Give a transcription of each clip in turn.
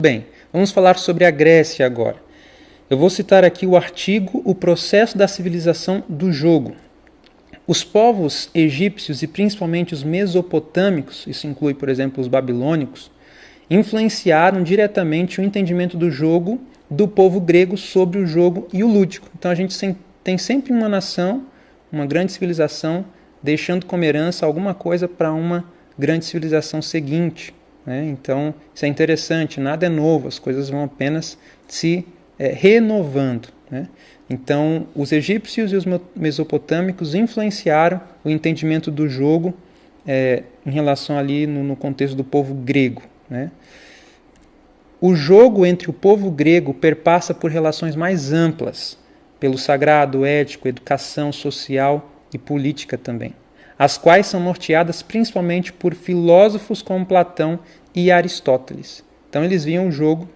Bem, vamos falar sobre a Grécia agora. Eu vou citar aqui o artigo O Processo da Civilização do Jogo. Os povos egípcios e principalmente os mesopotâmicos, isso inclui, por exemplo, os babilônicos, influenciaram diretamente o entendimento do jogo do povo grego sobre o jogo e o lúdico. Então a gente tem sempre uma nação, uma grande civilização, deixando como herança alguma coisa para uma grande civilização seguinte, né? Então isso é interessante, nada é novo, as coisas vão apenas se renovando, né? Então os egípcios e os mesopotâmicos influenciaram o entendimento do jogo em relação ali no contexto do povo grego, né? O jogo entre o povo grego perpassa por relações mais amplas, pelo sagrado, ético, educação social e política também, as quais são norteadas principalmente por filósofos como Platão e Aristóteles. Então eles viam o jogo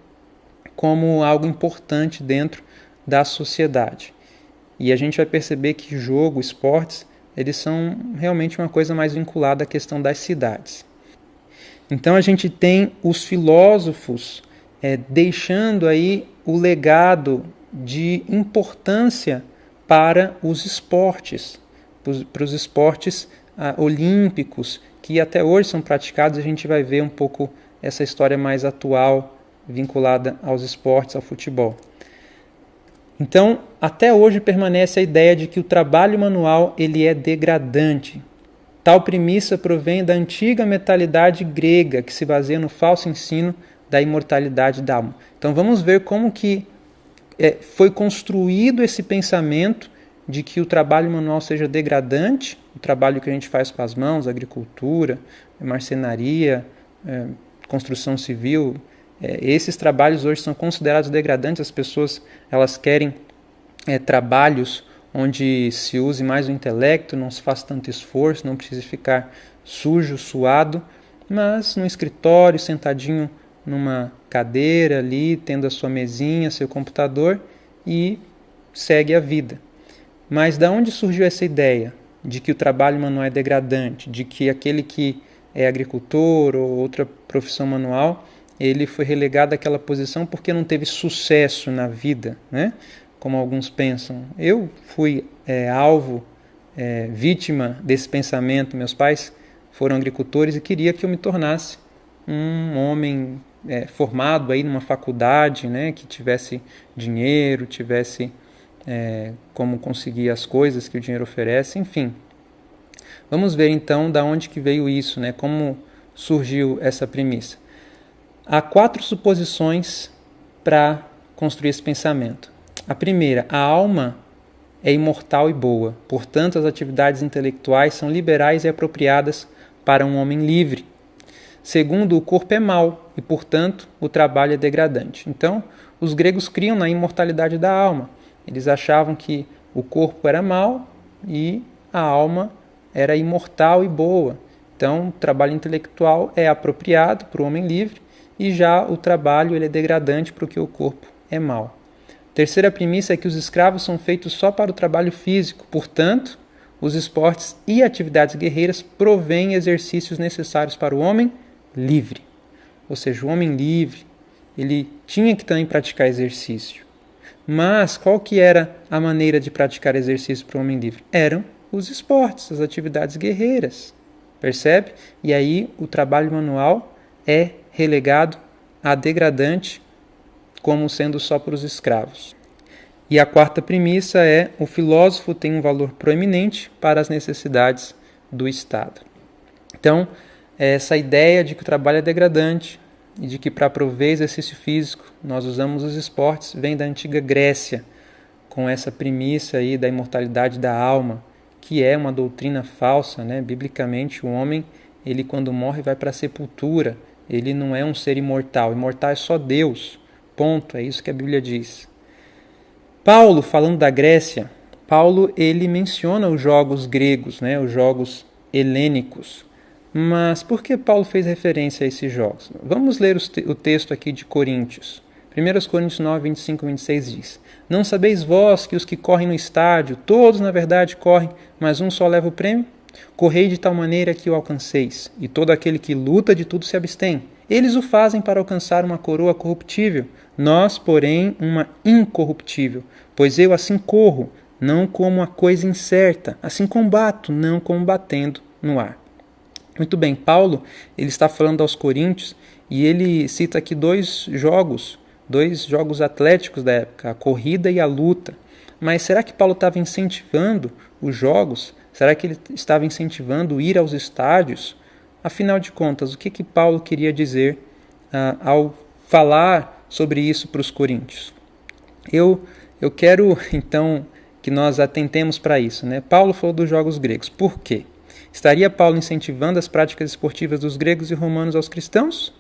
como algo importante dentro da sociedade. E a gente vai perceber que jogo, esportes, eles são realmente uma coisa mais vinculada à questão das cidades. Então a gente tem os filósofos deixando aí o legado de importância para os esportes, para os esportes olímpicos, que até hoje são praticados. A gente vai ver um pouco essa história mais atual vinculada aos esportes, ao futebol. Então, até hoje permanece a ideia de que o trabalho manual ele é degradante. Tal premissa provém da antiga mentalidade grega, que se baseia no falso ensino da imortalidade da alma. Então vamos ver como que foi construído esse pensamento de que o trabalho manual seja degradante, o trabalho que a gente faz com as mãos, agricultura, marcenaria, construção civil, esses trabalhos hoje são considerados degradantes. As pessoas elas querem trabalhos onde se use mais o intelecto, não se faça tanto esforço, não precise ficar sujo, suado, mas no escritório, sentadinho numa cadeira ali, tendo a sua mesinha, seu computador, e segue a vida. Mas de onde surgiu essa ideia de que o trabalho manual é degradante, de que aquele que é agricultor ou outra profissão manual, ele foi relegado àquela posição porque não teve sucesso na vida, né? Como alguns pensam. Eu fui vítima desse pensamento. Meus pais foram agricultores e queria que eu me tornasse um homem formado aí numa faculdade, né, que tivesse dinheiro, tivesse como conseguir as coisas que o dinheiro oferece, enfim. Vamos ver então da onde que veio isso, né, como surgiu essa premissa. Há 4 suposições para construir esse pensamento. A primeira, a alma é imortal e boa, portanto as atividades intelectuais são liberais e apropriadas para um homem livre. Segundo, o corpo é mau e, portanto, o trabalho é degradante. Então, os gregos criam na imortalidade da alma. Eles achavam que o corpo era mau e a alma era imortal e boa. Então, o trabalho intelectual é apropriado para o homem livre e já o trabalho ele é degradante porque o corpo é mau. Terceira premissa é que os escravos são feitos só para o trabalho físico, portanto, os esportes e atividades guerreiras provêm exercícios necessários para o homem livre. Ou seja, o homem livre, ele tinha que também praticar exercício. Mas qual que era a maneira de praticar exercício para o homem livre? Eram os esportes, as atividades guerreiras. Percebe? E aí o trabalho manual é relegado a degradante, como sendo só para os escravos. E a quarta premissa é: o filósofo tem um valor proeminente para as necessidades do Estado. Então, essa ideia de que o trabalho é degradante e de que para prover exercício físico nós usamos os esportes vem da antiga Grécia, com essa premissa aí da imortalidade da alma, que é uma doutrina falsa, né? Biblicamente, o homem, ele quando morre vai para a sepultura, ele não é um ser imortal, imortal é só Deus, ponto, é isso que a Bíblia diz. Paulo, falando da Grécia, Paulo ele menciona os jogos gregos, né? Os jogos helênicos. Mas por que Paulo fez referência a esses jogos? Vamos ler o texto aqui de Coríntios. 1 Coríntios 9, 25 e 26 diz: Não sabeis vós que os que correm no estádio, todos na verdade correm, mas um só leva o prêmio? Correi de tal maneira que o alcanceis, e todo aquele que luta de tudo se abstém. Eles o fazem para alcançar uma coroa corruptível, nós, porém, uma incorruptível. Pois eu assim corro, não como a coisa incerta, assim combato, não como batendo no ar. Muito bem, Paulo ele está falando aos Coríntios e ele cita aqui dois jogos atléticos da época, a corrida e a luta. Mas será que Paulo estava incentivando os jogos? Será que ele estava incentivando ir aos estádios? Afinal de contas, o que Paulo queria dizer ao falar sobre isso para os coríntios? Eu quero, então, que nós atentemos para isso, né? Paulo falou dos jogos gregos. Por quê? Estaria Paulo incentivando as práticas esportivas dos gregos e romanos aos cristãos?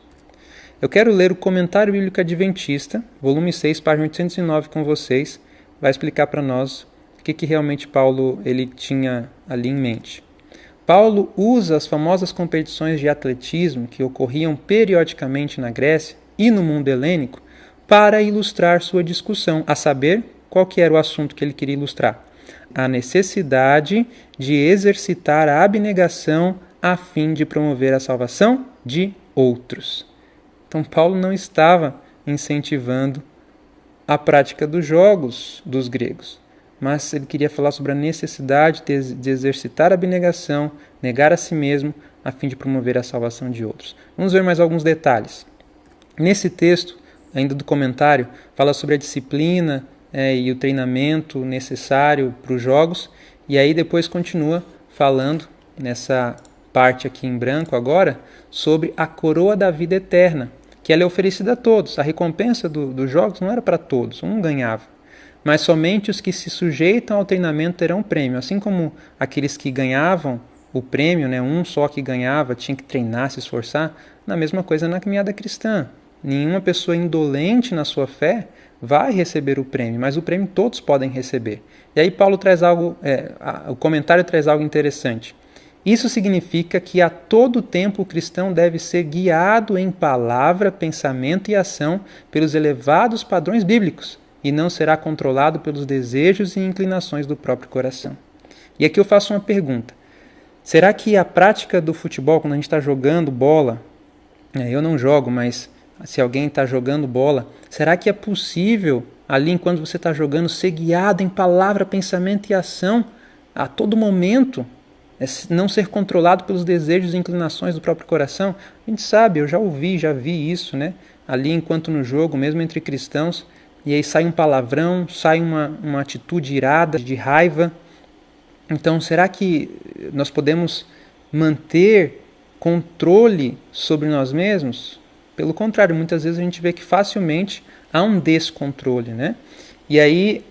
Eu quero ler o Comentário Bíblico Adventista, volume 6, página 809 com vocês. Vai explicar para nós o que realmente Paulo ele tinha ali em mente. Paulo usa as famosas competições de atletismo que ocorriam periodicamente na Grécia e no mundo helênico para ilustrar sua discussão, a saber, qual que era o assunto que ele queria ilustrar? A necessidade de exercitar a abnegação a fim de promover a salvação de outros. Então, Paulo não estava incentivando a prática dos jogos dos gregos, mas ele queria falar sobre a necessidade de exercitar a abnegação, negar a si mesmo, a fim de promover a salvação de outros. Vamos ver mais alguns detalhes. Nesse texto, ainda do comentário, fala sobre a disciplina e o treinamento necessário para os jogos, e aí depois continua falando, nessa parte aqui em branco agora, sobre a coroa da vida eterna, que ela é oferecida a todos. A recompensa dos jogos não era para todos, um ganhava. Mas somente os que se sujeitam ao treinamento terão prêmio. Assim como aqueles que ganhavam o prêmio, né, um só que ganhava, tinha que treinar, se esforçar, na mesma coisa na caminhada cristã. Nenhuma pessoa indolente na sua fé vai receber o prêmio, mas o prêmio todos podem receber. E aí Paulo traz algo, o comentário traz algo interessante. Isso significa que a todo tempo o cristão deve ser guiado em palavra, pensamento e ação pelos elevados padrões bíblicos, e não será controlado pelos desejos e inclinações do próprio coração. E aqui eu faço uma pergunta. Será que a prática do futebol, quando a gente está jogando bola, eu não jogo, mas se alguém está jogando bola, será que é possível, ali enquanto você está jogando, ser guiado em palavra, pensamento e ação a todo momento, não ser controlado pelos desejos e inclinações do próprio coração? A gente sabe, eu já vi isso, né? Ali enquanto no jogo, mesmo entre cristãos, e aí sai um palavrão, sai uma atitude irada, de raiva. Então, será que nós podemos manter controle sobre nós mesmos? Pelo contrário, muitas vezes a gente vê que facilmente há um descontrole, né? E aí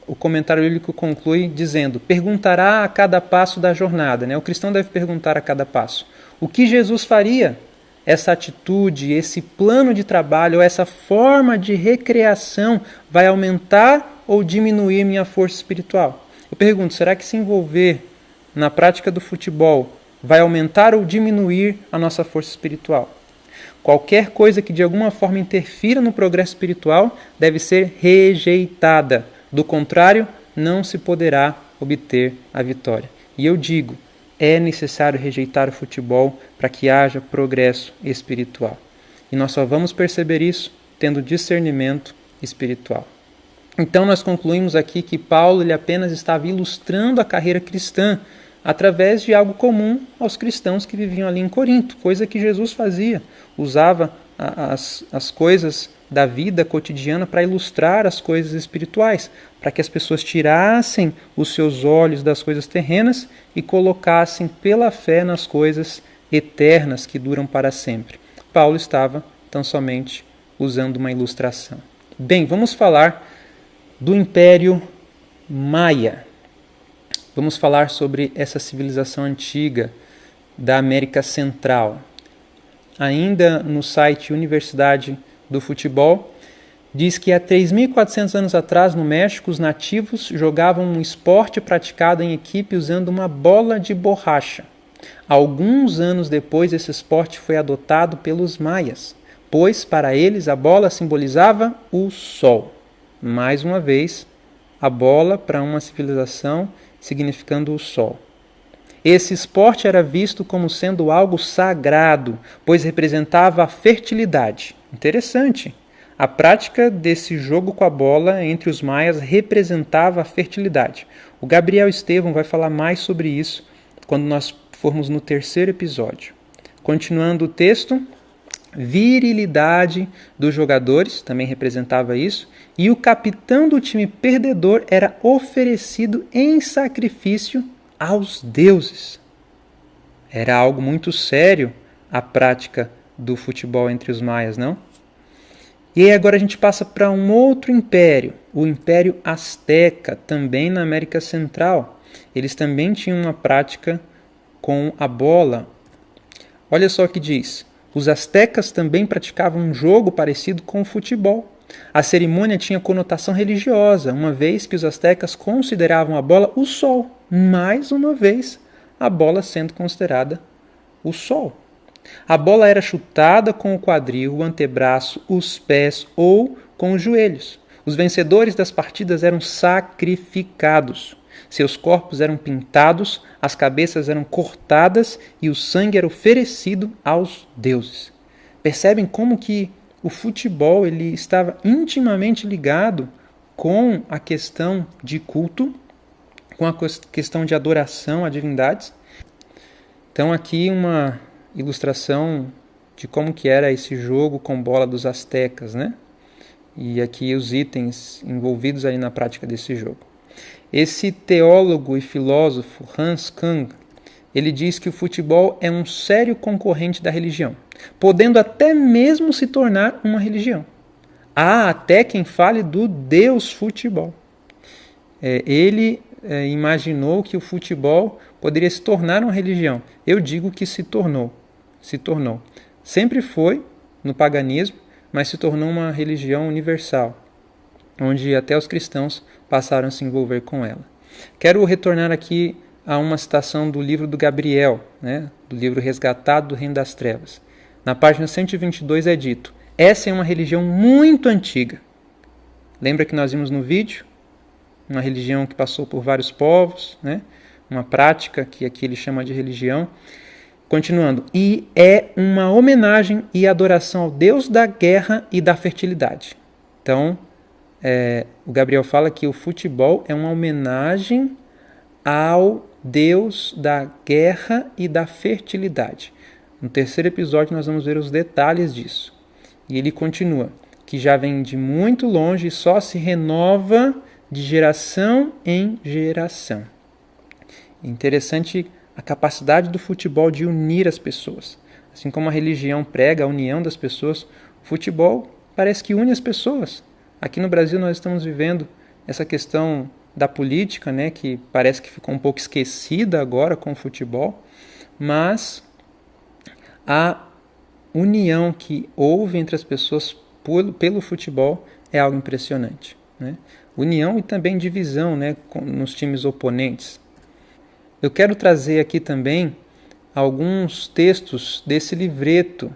o comentário bíblico conclui dizendo: perguntará a cada passo da jornada, né? O cristão deve perguntar a cada passo: o que Jesus faria? Essa atitude, esse plano de trabalho, essa forma de recreação vai aumentar ou diminuir minha força espiritual? Eu pergunto, será que se envolver na prática do futebol vai aumentar ou diminuir a nossa força espiritual? Qualquer coisa que de alguma forma interfira no progresso espiritual deve ser rejeitada. Do contrário, não se poderá obter a vitória. E eu digo, é necessário rejeitar o futebol para que haja progresso espiritual. E nós só vamos perceber isso tendo discernimento espiritual. Então nós concluímos aqui que Paulo ele apenas estava ilustrando a carreira cristã através de algo comum aos cristãos que viviam ali em Corinto, coisa que Jesus fazia, usava as coisas da vida cotidiana para ilustrar as coisas espirituais, para que as pessoas tirassem os seus olhos das coisas terrenas e colocassem pela fé nas coisas eternas que duram para sempre. Paulo estava tão somente usando uma ilustração. Bem, vamos falar do Império Maia. Vamos falar sobre essa civilização antiga da América Central. Ainda no site Universidade do Futebol, diz que há 3.400 anos atrás, no México, os nativos jogavam um esporte praticado em equipe usando uma bola de borracha. Alguns anos depois, esse esporte foi adotado pelos maias, pois para eles a bola simbolizava o sol. Mais uma vez, a bola para uma civilização significando o sol. Esse esporte era visto como sendo algo sagrado, pois representava a fertilidade. Interessante. A prática desse jogo com a bola entre os maias representava a fertilidade. O Gabriel Estevam vai falar mais sobre isso quando nós formos no terceiro episódio. Continuando o texto, virilidade dos jogadores também representava isso, e o capitão do time perdedor era oferecido em sacrifício aos deuses. Era algo muito sério a prática do futebol entre os maias, não? E aí agora a gente passa para um outro império, o Império Azteca, também na América Central. Eles também tinham uma prática com a bola. Olha só o que diz. Os aztecas também praticavam um jogo parecido com o futebol. A cerimônia tinha conotação religiosa, uma vez que os aztecas consideravam a bola o sol. Mais uma vez, a bola sendo considerada o sol. A bola era chutada com o quadril, o antebraço, os pés ou com os joelhos. Os vencedores das partidas eram sacrificados. Seus corpos eram pintados, as cabeças eram cortadas e o sangue era oferecido aos deuses. Percebem como que o futebol ele estava intimamente ligado com a questão de culto, com a questão de adoração a divindades? Então aqui uma ilustração de como que era esse jogo com bola dos aztecas, né? E aqui os itens envolvidos ali na prática desse jogo. Esse teólogo e filósofo Hans Kung, ele diz que o futebol é um sério concorrente da religião, podendo até mesmo se tornar uma religião. Há até quem fale do Deus futebol. Ele imaginou que o futebol poderia se tornar uma religião. Eu digo que se tornou. Sempre foi no paganismo, mas se tornou uma religião universal, onde até os cristãos passaram a se envolver com ela. Quero retornar aqui a uma citação do livro do Gabriel, né, do livro Resgatado do Reino das Trevas. Na página 122 é dito: essa é uma religião muito antiga. Lembra que nós vimos no vídeo? Uma religião que passou por vários povos, né? Uma prática que aqui ele chama de religião. Continuando, e é uma homenagem e adoração ao Deus da guerra e da fertilidade. Então, o Gabriel fala que o futebol é uma homenagem ao Deus da guerra e da fertilidade. No terceiro episódio nós vamos ver os detalhes disso. E ele continua, que já vem de muito longe e só se renova de geração em geração. Interessante a capacidade do futebol de unir as pessoas. Assim como a religião prega a união das pessoas, o futebol parece que une as pessoas. Aqui no Brasil nós estamos vivendo essa questão da política, né, que parece que ficou um pouco esquecida agora com o futebol, mas a união que houve entre as pessoas pelo futebol é algo impressionante, né? União e também divisão, né, nos times oponentes. Eu quero trazer aqui também alguns textos desse livreto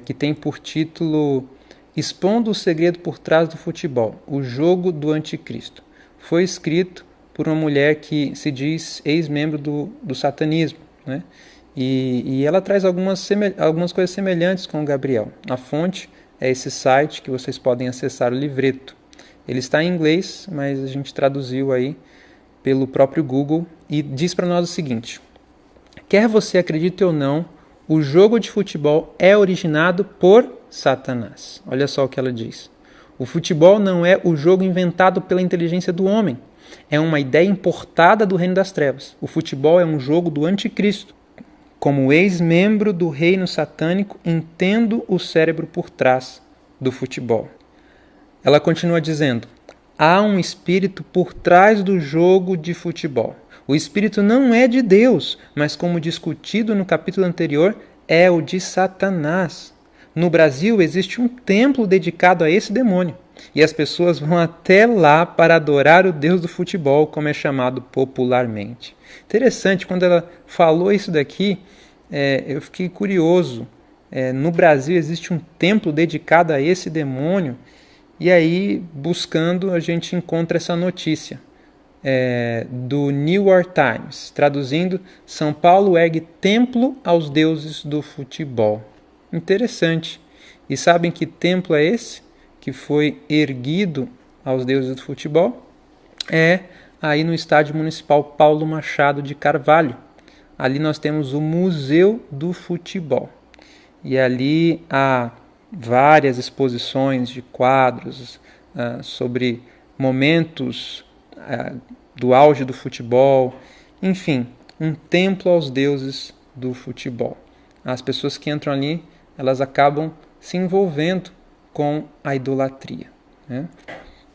que tem por título Expondo o Segredo por Trás do Futebol, o Jogo do Anticristo. Foi escrito por uma mulher que se diz ex-membro do satanismo, né? E ela traz algumas coisas semelhantes com o Gabriel. A fonte é esse site que vocês podem acessar, o livreto. Ele está em inglês, mas a gente traduziu aí pelo próprio Google e diz para nós o seguinte: quer você acredite ou não, o jogo de futebol é originado por Satanás. Olha só o que ela diz. O futebol não é o jogo inventado pela inteligência do homem. É uma ideia importada do reino das trevas. O futebol é um jogo do anticristo. Como ex-membro do reino satânico, entendo o cérebro por trás do futebol. Ela continua dizendo: há um espírito por trás do jogo de futebol. O espírito não é de Deus, mas como discutido no capítulo anterior, é o de Satanás. No Brasil existe um templo dedicado a esse demônio, e as pessoas vão até lá para adorar o Deus do futebol, como é chamado popularmente. Interessante, quando ela falou isso daqui, eu fiquei curioso. No Brasil existe um templo dedicado a esse demônio, e aí, buscando, a gente encontra essa notícia. do New York Times, traduzindo: São Paulo ergue templo aos deuses do futebol. Interessante. E sabem que templo é esse que foi erguido aos deuses do futebol? É aí no Estádio Municipal Paulo Machado de Carvalho. Ali nós temos o Museu do Futebol. E ali há várias exposições de quadros sobre momentos do auge do futebol. Enfim, um templo aos deuses do futebol. As pessoas que entram ali, elas acabam se envolvendo com a idolatria, né?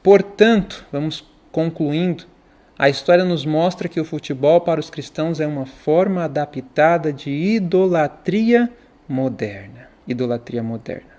Portanto, vamos concluindo, a história nos mostra que o futebol para os cristãos é uma forma adaptada de idolatria moderna. Idolatria moderna.